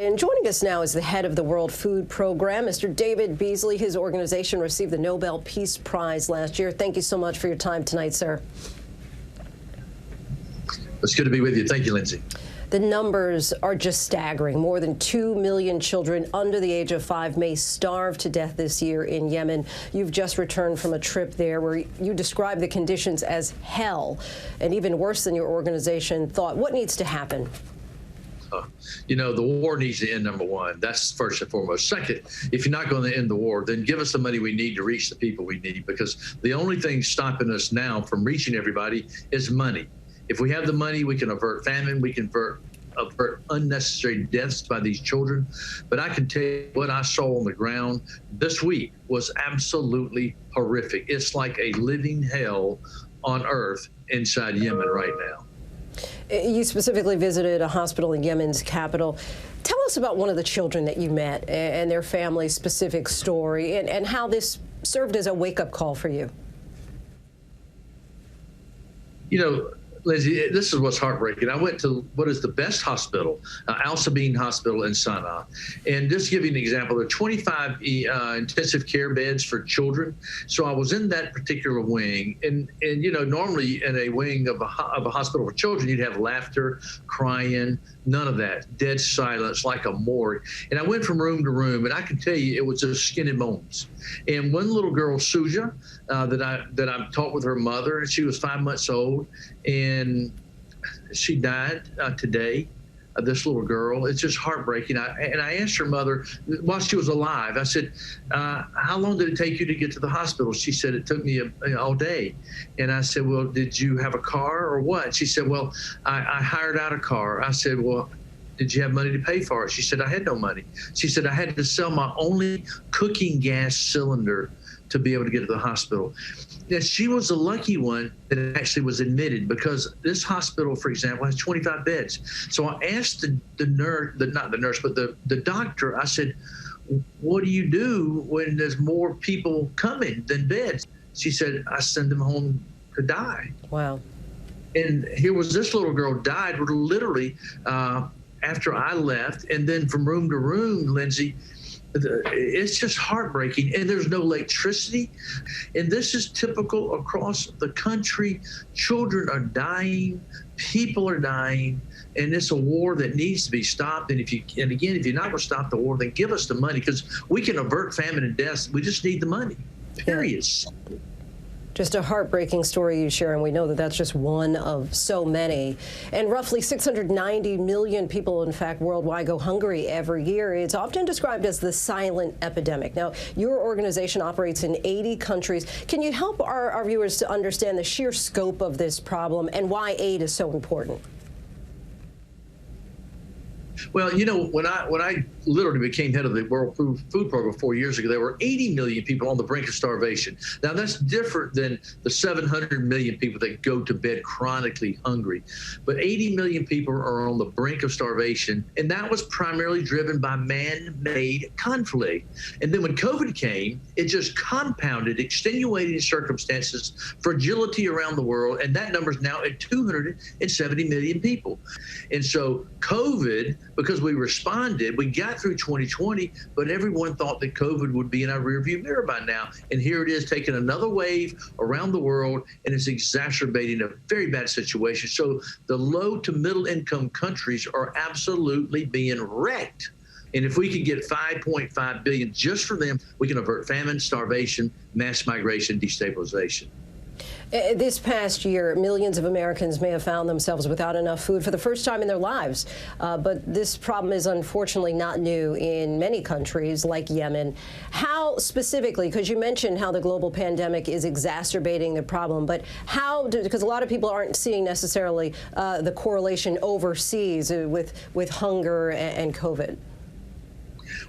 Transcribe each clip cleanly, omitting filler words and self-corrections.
And joining us now is the head of the World Food Program, Mr. David Beasley. His organization received the Nobel Peace Prize last year. Thank you so much for your time tonight, sir. It's good to be with you. Thank you, Lindsay. The numbers are just staggering. More than 2 million children under the age of 5 may starve to death this year in Yemen. You've just returned from a trip there where you described the conditions as hell, and even worse than your organization thought. What needs to happen? You know, the war needs to end, number one. That's first and foremost. Second, if you're not going to end the war, then give us the money we need to reach the people we need, because the only thing stopping us now from reaching everybody is money. If we have the money, we can avert famine, we can avert unnecessary deaths by these children. But I can tell you what I saw on the ground this week was absolutely horrific. It's like a living hell on earth inside Yemen right now. You specifically visited a hospital in Yemen's capital. Tell us about one of the children that you met and their family's specific story and how this served as a wake-up call for you. You know, Lindsay, this is what's heartbreaking. I went to what is the best hospital, Al Sabeen Hospital in Sana'a. And just to give you an example, there are 25 intensive care beds for children. So I was in that particular wing. And you know, normally in a wing of a hospital for children, you'd have laughter, crying, none of that, dead silence, like a morgue. And I went from room to room, and I can tell you it was just skin and bones. And one little girl, Suja, that I talked with her mother, and she was 5 months old, and she died today. This little girl, it's just heartbreaking. And I asked her mother while she was alive. I said, "How long did it take you to get to the hospital?" She said, "It took me all day." And I said, "Well, did you have a car or what?" She said, "Well, I hired out a car." I said, "Well, did you have money to pay for it?" She said, "I had no money." She said, "I had to sell my only cooking gas cylinder to be able to get to the hospital." Now, she was the lucky one that actually was admitted, because this hospital, for example, has 25 beds. So I asked the nurse, not the nurse, but the doctor, I said, "What do you do when there's more people coming than beds?" She said, "I send them home to die." Wow. And here was this little girl died literally after I left. And then from room to room, Lindsay, it's just heartbreaking. And there's no electricity. And this is typical across the country. Children are dying, people are dying, and it's a war that needs to be stopped. And again, if you're not going to stop the war, then give us the money, because we can avert famine and death. We just need the money, period. Yeah. Just a heartbreaking story you share, and we know that that's just one of so many. And roughly 690 million people, in fact, worldwide go hungry every year. It's often described as the silent epidemic. Now, your organization operates in 80 countries. Can you help our viewers to understand the sheer scope of this problem and why aid is so important? Well, you know, when I literally became head of the World Food Program 4 years ago, there were 80 million people on the brink of starvation. Now, that's different than the 700 million people that go to bed chronically hungry. But 80 million people are on the brink of starvation, and that was primarily driven by man-made conflict. And then when COVID came, it just compounded extenuating circumstances, fragility around the world, and that number is now at 270 million people. And so COVID, because we responded, we got through 2020, but everyone thought that COVID would be in our rearview mirror by now. And here it is, taking another wave around the world, and it's exacerbating a very bad situation. So the low to middle income countries are absolutely being wrecked. And if we could get 5.5 billion just for them, we can avert famine, starvation, mass migration, destabilization. This past year, millions of Americans may have found themselves without enough food for the first time in their lives. But this problem is unfortunately not new in many countries like Yemen. How specifically, because you mentioned how the global pandemic is exacerbating the problem, but because a lot of people aren't seeing necessarily the correlation overseas with hunger and COVID.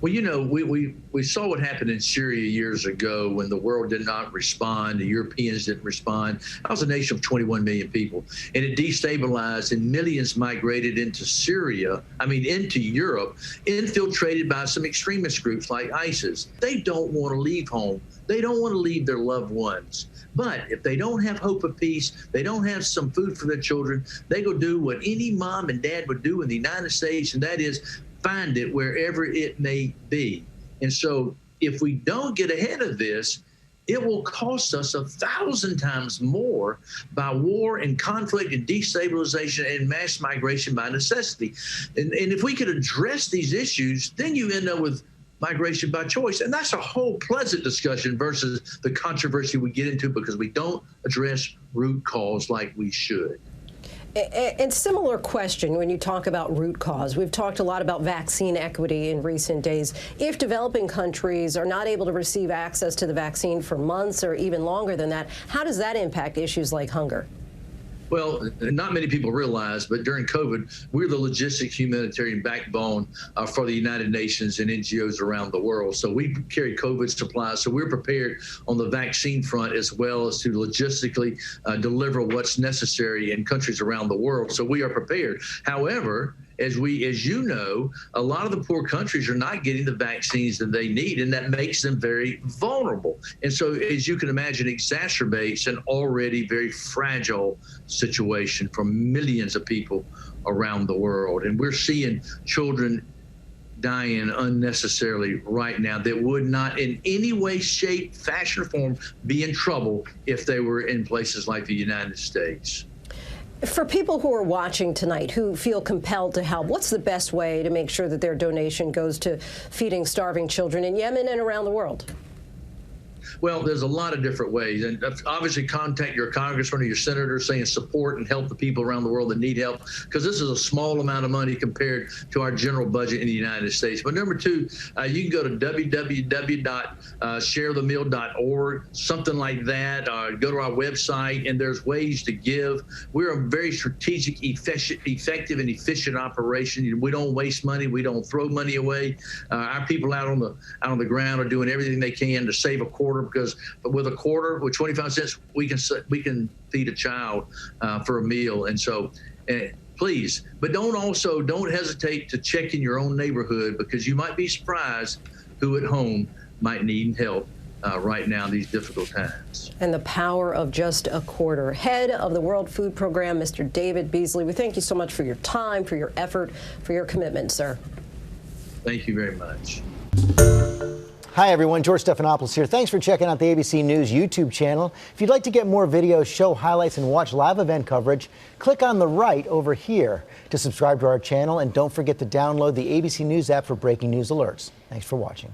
Well, you know, we saw what happened in Syria years ago when the world did not respond, the Europeans didn't respond. That was a nation of 21 million people, and it destabilized, and millions migrated into into Europe, infiltrated by some extremist groups like ISIS. They don't want to leave home. They don't want to leave their loved ones. But if they don't have hope of peace, they don't have some food for their children, they go do what any mom and dad would do in the United States, and that is find it wherever it may be. And so if we don't get ahead of this, it will cost us 1,000 times more by war and conflict and destabilization and mass migration by necessity. And if we could address these issues, then you end up with migration by choice. And that's a whole pleasant discussion versus the controversy we get into because we don't address root cause like we should. And similar question when you talk about root cause. We've talked a lot about vaccine equity in recent days. If developing countries are not able to receive access to the vaccine for months or even longer than that, how does that impact issues like hunger? Well, not many people realize, but during COVID, we're the logistics humanitarian backbone for the United Nations and NGOs around the world. So we carry COVID supplies. So we're prepared on the vaccine front as well as to logistically deliver what's necessary in countries around the world. So we are prepared. However, as you know, a lot of the poor countries are not getting the vaccines that they need, and that makes them very vulnerable. And so, as you can imagine, exacerbates an already very fragile situation for millions of people around the world. And we're seeing children dying unnecessarily right now that would not in any way, shape, fashion, or form be in trouble if they were in places like the United States. For people who are watching tonight who feel compelled to help, what's the best way to make sure that their donation goes to feeding starving children in Yemen and around the world? Well, there's a lot of different ways. And obviously contact your congressman or your senator saying support and help the people around the world that need help, because this is a small amount of money compared to our general budget in the United States. But number two, you can go to www.sharethemeal.org, something like that. Go to our website, and there's ways to give. We're a very strategic, effective, and efficient operation. We don't waste money. We don't throw money away. Our people out on the ground are doing everything they can to save a quarter, because with a quarter, with 25 cents, we can feed a child for a meal. And so please, but don't hesitate to check in your own neighborhood, because you might be surprised who at home might need help right now in these difficult times. And the power of just a quarter. Head of the World Food Program, Mr. David Beasley, we thank you so much for your time, for your effort, for your commitment, sir. Thank you very much. Hi, everyone. George Stephanopoulos here. Thanks for checking out the ABC News YouTube channel. If you'd like to get more videos, show highlights, and watch live event coverage, click on the right over here to subscribe to our channel. And don't forget to download the ABC News app for breaking news alerts. Thanks for watching.